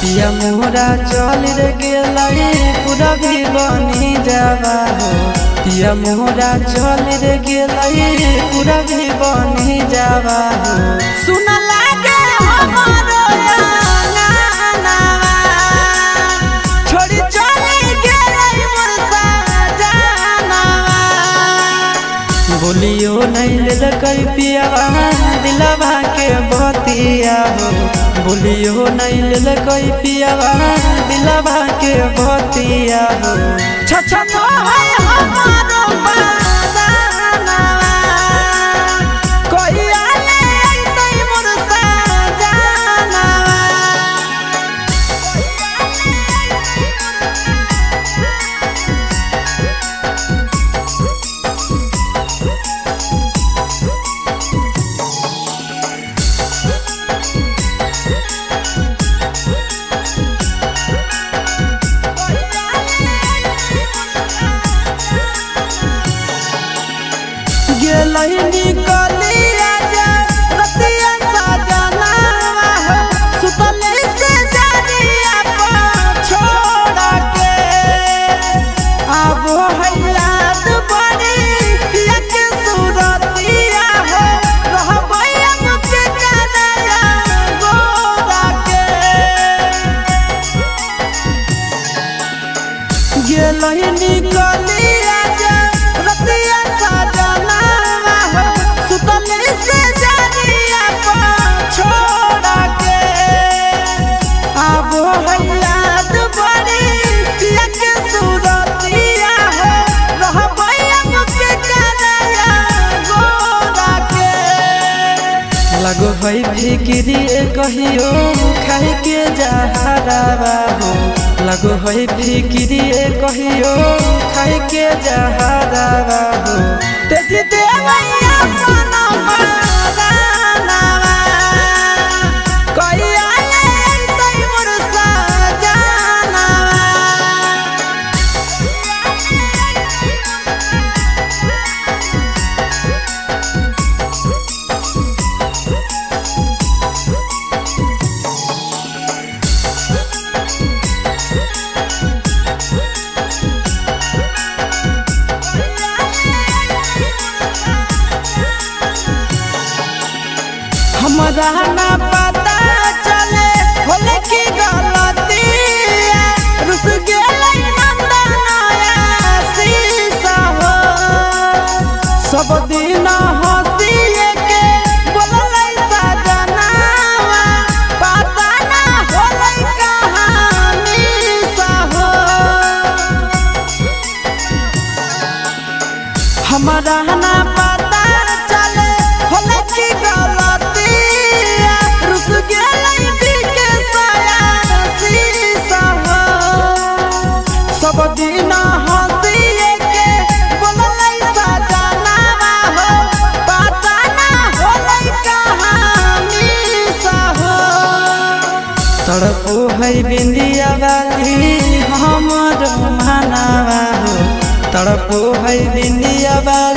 पिया मोरा चल रे गेलाई पूरा भी बनी जावा हो। पिया मोरा चल रे गेलाई पूरा भी बनी जावा हो। सुन लागे हमारो गाना छोड़ी चली गेलाई मोर सजना। बोलियो नहीं ले कई पियावा दिलवा के बतिया हो। बोलियो नहीं ले कोई पियावा दिलवा के बतिया हो। छछन है हमारो बदनवा कोई आले नहीं मोर सजना। निकलिया जा रतिया सजना हो। सुतले से जानिया छोड़ा के अब है याद बड़ी पिया के सूरतिया हो। रहबै हमके कनाया गोरा के गेलही निकलिया जा रतिया सजना हो। सुतले से जानिया छोड़ा के अब है याद बड़ी पिया के सूरतिया हो। रहबै हमके कनाया गोरा के लगो है फिक्री कहियो खाई के जहरावा हो। लगो है फिक्री कहियो खाई के जहरावा हो। तेजी देवैया अपना मरनावा कोई आले नहीं मोर सजनावा। हमरा ना पता चले होले की गलती रुस गेलै नंदनया शीशा हो। सब दिन हंसिए के बोललै सजनावा पता ना होलै कहानी सा हो। हमरा ना पता चले होले की गलती रुस गेलै दिके साया शीशा हो। सब दिन हंसिए के बोललै सजनावा हो पता ना होलै कहानी सा हो। तड़पो है बिंदिया वाली हमर मनावा हो। तड़पो है बिंदिया वाली